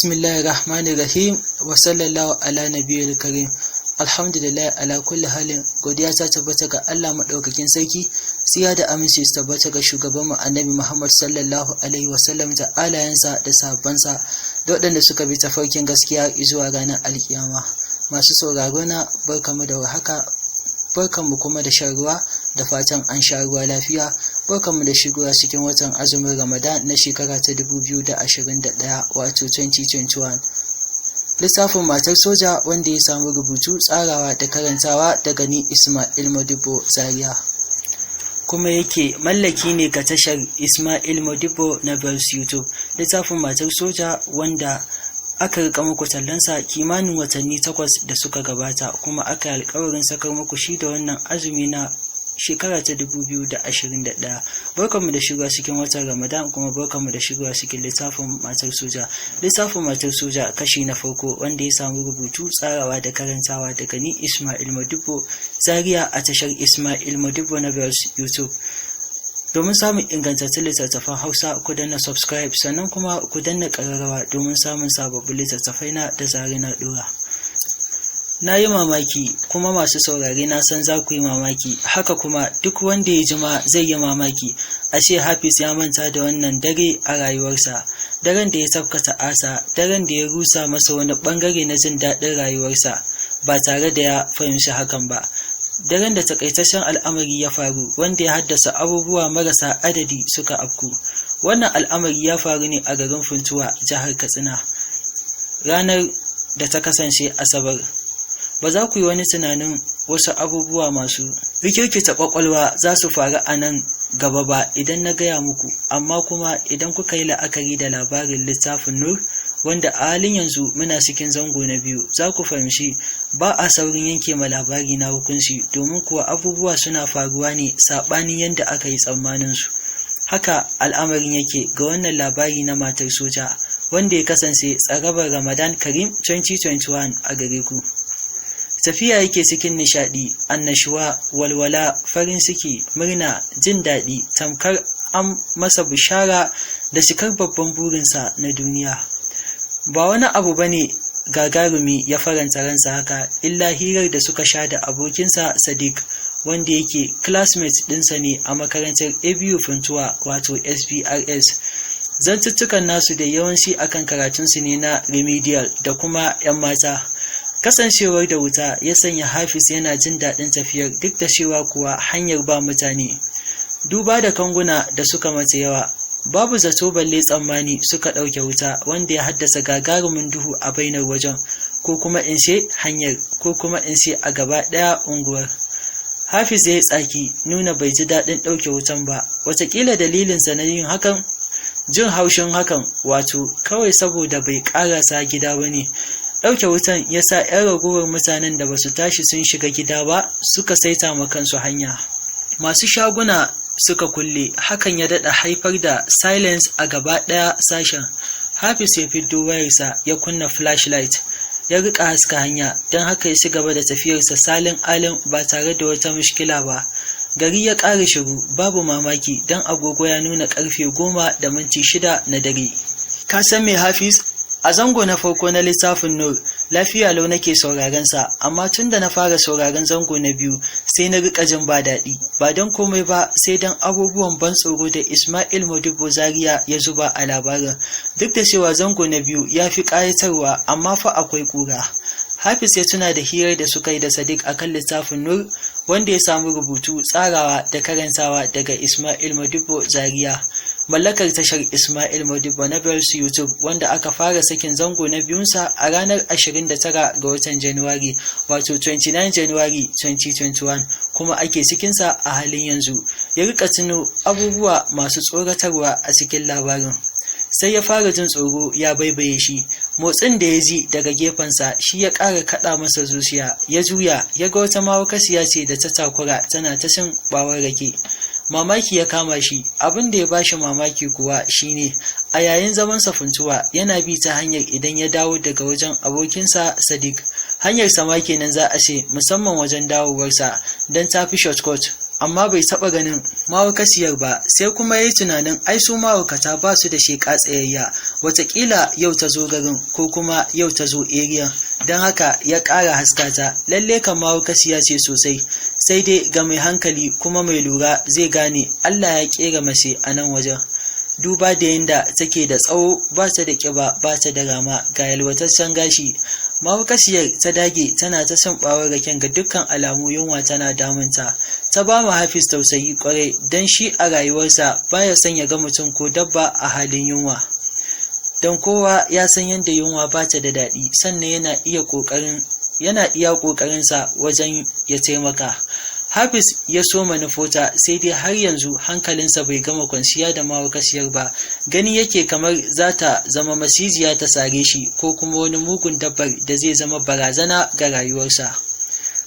Bismillahirrahmanirrahim wa sallallahu ala nabiyil karim. Alhamdulillah ala kulli halin, godiya ta tabbata ga Allah madaukakin sarki, siya da aminci su tabbata ga shugabanmu Annabi Muhammad sallallahu alaihi wasallam da alayansa da sahabbansa da waɗanda suka bi tafarkin gaskiya zuwa ranar alkiyama. Masu sauraro na barkamu da warhaka, barkamu kuma da shan ruwa, da fatan an sha ruwa lafiya. Barkanmu da shigowa cikin watan azumin Ramadan na shekara ta 2021 wato 2021. Lissafin matar soja wanda ya samu rubutu, tsarawa da karantawa daga ni Ismail Modibo Zaria. Kuma yake mallaki ne ga tashar Ismail Modibo na Bells YouTube. Lissafin matar soja wanda aka rika muku tallansa kimanin watanni 8 da suka gabata, kuma aka yi alkawarin sakar muku shi da wannan azumi na shekara ta 2021. Barkanmu da shigowa cikin watan Ramadan, kuma barkanmu da shigowa cikin littafin matar soja. Littafin matar soja kashi na farko wanda ya samu rubutu, tsarawa da karantawa daga ni Ismail Modibo Zaria a tashar Ismail Modibo na Bells YouTube. Domin samun ingantattun littattafan Hausa, ku danna subscribe, sannan kuma ku danna ƙararrawa domin samun sababbin littattafai na da zarar na ɗora. Na yi mamaki, kuma masu saurare na san za ku yi mamaki, haka kuma duk wanda ya jima zai yi mamaki. Ashe Hafiz ya manta da wannan dare a rayuwarsa, daren da ya tafkata asa, daren da ya rusa masa wani bangare na jin daɗin rayuwarsa ba tare da ya fahimci hakan ba. Daren da takaitaccen al'amari ya faru wanda ya haddasa abubuwa marasa adadi suka afku. Wannan al'amari ya faru ne a garin Funtuwa, jihar Katsina, ranar da ta kasance Asabar. Ba za ku yi wani tunanin wasu abubuwa masu rikirkita kwakwalwa za su faru a nan gaba ba idan na gaya muku, amma kuma idan kuka yi la'akari da labarin littafin Nur, wanda a halin yanzu muna cikin zango na 2, za ku fahimci ba a saurin yanke ma labari na hukunci, domin kuwa abubuwa suna faruwa ne saɓanin yadda aka yi tsammanin su. Haka al'amarin yake ga wannan labari na matar soja, wanda ya kasance tsarabar Ramadan Karim 2021 a gare ku. Tafiya yake cikin nishadi, annashuwa, walwala, farin ciki, murna, jin daɗi, tamkar an masa bishara da cikar babban burinsa na duniya. Ba wani abu bane gagarumi ya faranta ransa haka, illa hirar da suka sha da abokinsa Sadiq, wanda yake classmate ɗinsa ne a makarantar ABU Funtuwa wato SBRS. Zantuttukan nasu da yawanci akan karatunsu ne na remedial da kuma 'yan mata. Kasancewar da wuta ya sanya Hafiz yana jin daɗin tafiyar, duk da cewa kuwa hanyar ba mutane. Duba da kanguna da suka mata yawa, babu zato balle tsammani suka ɗauke wuta, wanda ya haddasa gagarumin duhu a bainar wajen, ko kuma in ce hanyar, ko kuma in ce a gaba ɗaya unguwar. Hafiz ya yi tsaki, nuna bai ji daɗin ɗauke wutan ba. Wataƙila dalilinsa na yin hakan, jin haushin hakan, wato kawai saboda bai ƙarasa gida ba ne. Ɗauke wutan ya sa 'yan ragowar mutanen da ba su tashi sun shiga gida ba suka saita ma kansu hanya. Masu shaguna suka kulle, hakan ya daɗa haifar da silence a gaba ɗaya sashen. Hafiz ya fiddo wayarsa ya kunna flashlight, ya riƙa haska hanya, don haka ya ci gaba da tafiyarsa salin alin ba tare da wata mushkila ba. Gari ya ƙara shiru, babu mamaki don agogo ya nuna ƙarfe 10:06 na dare. Ka san me Hafiz? A zango na farko na littafin Nur, lafiya lau nake sauraron sa, amma tun da na fara sauraron zango na 2 sai na rika jin ba daɗi, ba don komai ba sai don abubuwan ban tsoro da Ismail Modibo Zaria ya zuba a labarin. Duk da cewa zango na 2 ya fi ƙayatarwa, amma fa akwai ƙura. Hafiz ya tuna da hirar da suka yi da Sadiq akan littafin Nur, wanda ya samu rubutu, tsarawa da karantawa daga Ismail Modibo Zaria. Mallakar tashar Ismail Modibo na Bells YouTube, wanda aka fara sakin zango na biyunsa a ranar 29 ga watan Januwari wato 29 January 2021, kuma ake cikinsa a halin yanzu. Ya rika tuno abubuwa masu tsoratarwa a cikin labarin, sai ya fara jin tsoro ya baibaye shi. Motsin da ya ji daga gefensa shi ya ƙara kaɗa masa zuciya. Ya juya ya ga wata mawakasiya ce da ta takura tana ta cin ɓawar rake. Mamaki ya kama shi. Abin da ya bashi mamaki kuwa shine a yayin zaman Funtuwa yana bi ta hanyar idan ya dawo daga wajen abokinsa Sadiq. Hanyar sama kenan za a ce, musamman wajen dawowarsa, don ta fi shortcut. amma bai taɓa ganin mahaukaciyar ba, sai kuma ya yi tunanin ai su mahaukata ba su da sheƙa tsayayya, wataƙila yau ta zo garin ko kuma yau ta zo eriyan, don haka ya ƙara haskata. Lalle kan mahaukaciya ce sosai, sai dai ga mai hankali kuma mai lura zai gane Allah ya ƙera mace a nan wajen. Duba da yadda take da tsawo, ba ta da ƙiba, ba ta da rama, ga yalwataccen gashi. Mahaukaciyar ta dage tana ta son ɓawar raken, ga dukkan alamu yunwa tana damunta. Ta ba mu Hafiz tausayi kwarai, don shi a rayuwarsa baya son ya ga mutum ko dabba a halin yunwa. Don kowa ya san yadda yunwa ba ta da daɗi, sannan yana iya ƙoƙarinsa wajen ya taimaka. Hafiz ya so manufota, sai dai har yanzu hankalinsa bai gama kwanciya da mahaukaciyar ba. Gani yake kamar za ta zama masijiya ta sare shi, ko kuma wani mugun dabbar da zai zama barazana ga rayuwarsa.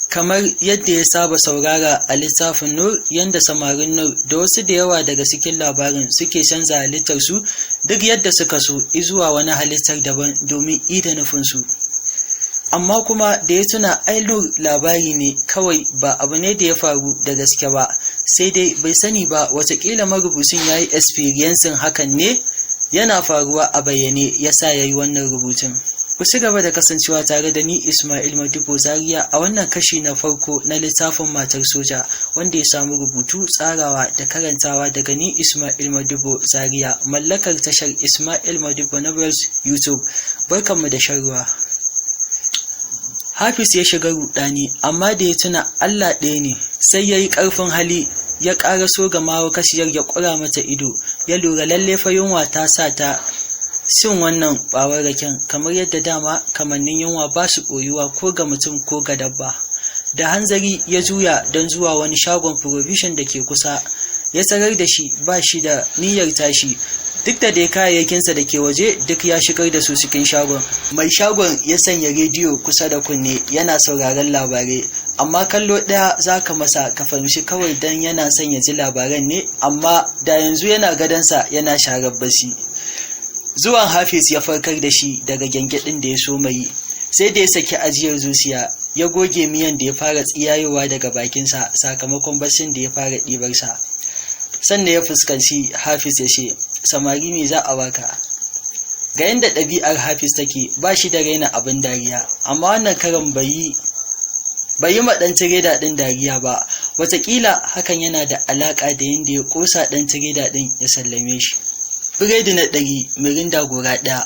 Kamar yadda ya saba saurara a littafin Nur, yadda samarin Nur da wasu da yawa daga cikin labarin suke canza halittarsu duk yadda suka so izuwa wani halittar daban domin ida nufinsu. Amma kuma da ya tuna ai Nur labari ne kawai, ba abu ne da ya faru da gaske ba, sai dai bai sani ba watakila marubucin ya yi experiensin hakan ne yana faruwa a bayyane yasa ya yi wannan rubutun. Ku ci gaba da kasancewa tare da ni Ismail Modibo Zaria a wannan kashi na farko na littafin Matar Soja, wanda ya samu rubutu, tsarawa da karantawa daga ni Ismail Modibo Zaria, mallakar tashar Ismail Modibo Novels YouTube. Barkanmu da shan ruwa. Hafiz ya shiga rudani, amma da ya tuna Allah ɗaya ne, sai ya yi ƙarfin hali ya ƙaraso ga mahaukaciyar ya ƙura mata ido. Ya lura lalle fa yunwa ta sa ta sin wannan ɓawar raken, kamar yadda dama kamannin yunwa ba su ɓoyuwa ko ga mutum ko ga dabba. Da hanzari ya juya don zuwa wani shagon provision da ke kusa, ya tsarar da shi ba shi da niyyar tashi, duk da dai kayayyakinsa da ke waje duk ya shigar da su cikin shagon. Mai shagon ya sanya rediyo kusa da kunne yana sauraron labarai, amma kallo ɗaya za ka masa ka fahimci kawai don yana son ya ji labaran ne, amma da yanzu yana gadonsa yana sharar bacci. Zuwan Hafiz ya farkar da shi daga gyangyaɗin da ya so mai, sai da ya saki ajiyar zuciya, ya goge miyan da ya fara tsiyayowa daga bakinsa sakamakon baccin da ya fara ɗibarsa. Sannan ya fuskanci Hafiz ya ce, samari me za a baka? Ga yadda ɗabi'ar Hafiz take, ba shi da raina abin dariya, amma wannan karan bai yi ma ɗan tireda ɗin dariya ba. Wataƙila hakan yana da alaƙa da yadda ya ƙosa ɗan tireda ɗin ya sallame shi. Biredi na 100, mirinda gora ɗaya.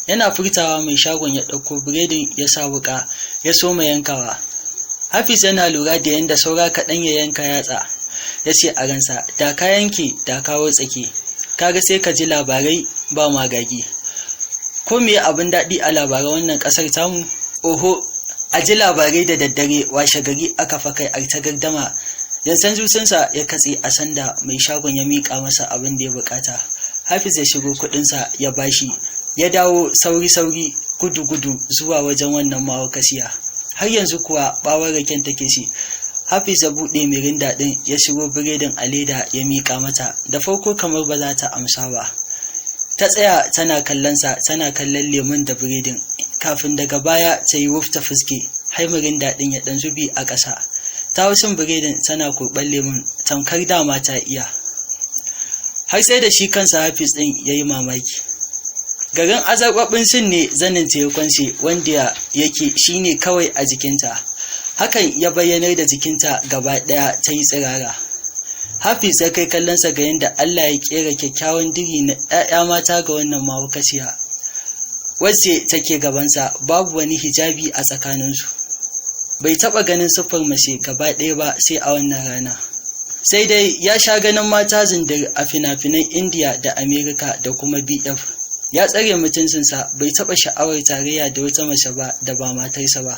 Yana furtawa mai shagon ya ɗauko biredin ya sa wuƙa ya soma yankawa. Hafiz yana lura da yadda saura kaɗan ya yanka yatsa, ya ce a ransa, da ka yanke da kawo tsake, kaga sai ka ji labarai ba magagi. Ko me abin daɗi a labaran wannan ƙasar tamu? Oho, a ji labarai da daddare, washe gari aka fa kai ta gardama. Yansan zuciyarsa ya katse a sanda mai shagon ya miƙa masa abin da ya buƙata. Hafiz ya shigo kuɗinsa ya bashi, ya dawo sauri-sauri gudu-gudu zuwa wajen wannan mahaukaciya. Har yanzu kuwa ɓawar raken take shi. Hafiz ya buɗe mirinda ɗin, ya shigo biredin a leda ya miƙa mata. Da farko kamar ba za ta amsa ba. Ta tsaya tana kallonsa, tana kallon lemun da biredin, kafin daga baya ta yi wuf ta fuske, har mirinda ɗin ya ɗan zubi a ƙasa. Ta wasun biredin tana kurɓar lemun, tamkar dama ta iya. Har sai da shi kansa Hafiz ɗin ya yi mamaki. Garin azarɓaɓɓin sin ne zanin ta ya kwance, wanda yake shi ne kawai a jikinta. Hakan ya bayyanar da jikinta gaba ɗaya ta yi tsirara. Hafiz ya kai kallonsa ga yadda Allah ya ƙera kyakkyawan diri na 'ya'ya mata ga wannan mahaukaciya, wacce take gabansa, babu wani hijabi a tsakaninsu. Bai taɓa ganin siffar mace gaba ɗaya ba sai a wannan rana. Sai dai ya sha ganin mata zindir a fina-finan Indiya da Amerika da kuma BF. Ya tsare mutuncinsa, bai taɓa sha'awar tarayya da wata mace ba da ba matarsa ba.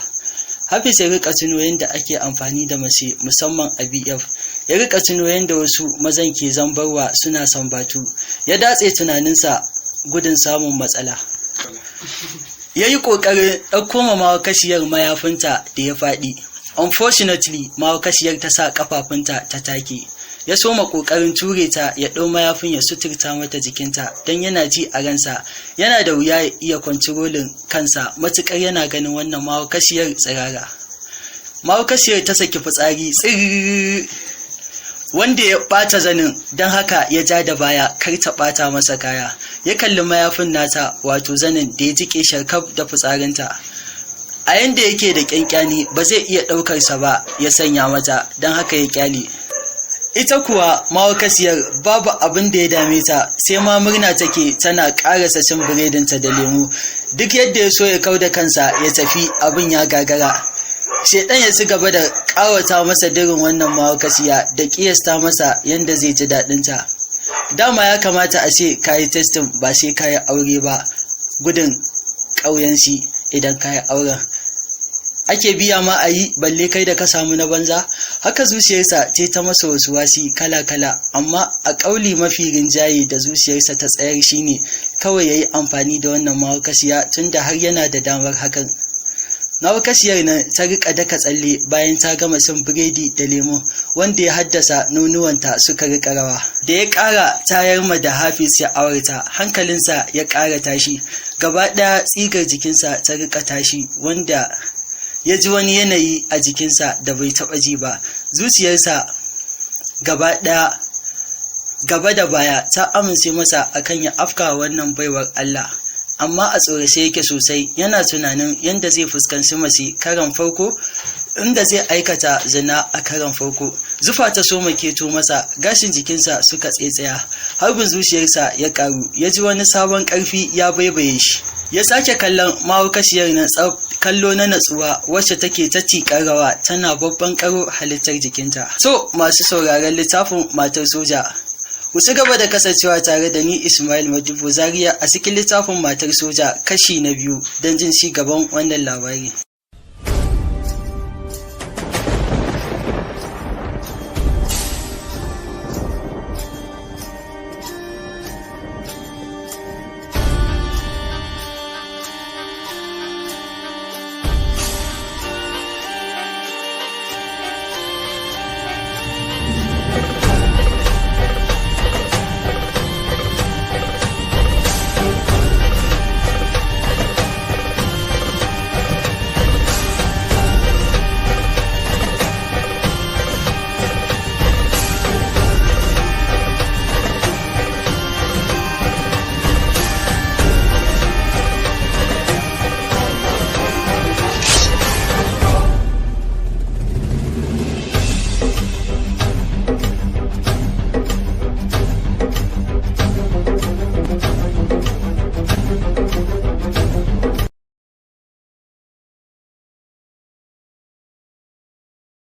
Hafiz ya rika tuno yadda ake amfani da mace musamman a BF. Ya rika tuno yadda wasu mazan ke zambarwa suna sambatu. Ya datse tunaninsa gudun samun matsala. Ya yi ƙoƙarin ɗauko ma mahaukaciyar mayafinta da ya faɗi. Unfortunately, mahaukaciyar ta sa ƙafafunta ta take. Ya soma ƙoƙarin ture ta ya ɗau mayafin ya suturta mata jikinta, don yana ji a ransa yana da wuya ya iya kwantirolin kansa matuƙar yana ganin wannan mahaukaciyar tsirara. Mahaukaciyar ta saki fitsari tsirr. wanda ya ɓata zanin don haka ya ja da baya kar ta ɓata masa kaya. Ya kalli mayafin nata wato zanin da ya jiƙe sharkaf da fitsarinta. A yanda yake da ƙyanƙyani ba zai iya ɗaukarsa ba ya sanya mata don haka ya ƙyale. Ita kuwa mawakasiyar babu abin da ya dame ta sai ma murna take tana ƙarasa cin biredinta da lemu. Duk yadda ya so ya kau da kansa ya tafi abin ya gagara. Shedan ya ci gaba da ƙawata masa dirin wannan mawakasiya da ƙiyasta masa yanda zai ji daɗinta. Dama ya kamata a ce kayi testin ba sai kayi aure ba, gudun ƙauyanci idan kayi auren. Ake biya ma a yi balle kai da ka samu na banza. Haka zuciyarsa ce ta masa wasuwasi kala-kala, amma a ƙauli mafi rinjaye da zuciyarsa ta tsayar shine kawai ya yi amfani da wannan mawakasiya tunda har yana da damar hakan. Mawakasiyar nan ta rika daka tsalle bayan ta gama cin biredi da lemo, wanda ya haddasa nonuwanta suka rika rawa. Da ya ƙara tayar ma da Hafiz sha'awarta, hankalinsa ya ƙara tashi, gaba ɗaya tsigar jikinsa ta rika tashi, wanda ya ji wani yanayi a jikinsa da bai taɓa ji ba. Zuciyarsa gaba ɗaya gaba da baya ta amince masa akan ya afka wannan baiwar Allah, amma a tsorace yake sosai. Yana tunanin yadda zai fuskanci mace karan farko, inda zai aikata zina a karan farko. Zufa ta soma keto masa, gashin jikinsa suka tsetsaya, harbin zuciyarsa ya ƙaru, ya ji wani sabon ƙarfi ya baibaye shi. Ya sake kallon mahaukaciyar na kallo na natsuwa wacce take ta tiƙar rawa tana babban ƙaro halittar jikinta. So masu sauraron littafin Matar Soja, ku ci gaba da kasancewa tare da ni Ismail Modibo Zaria a cikin littafin Matar Soja kashi na 2 don jin ci gaban wannan labari.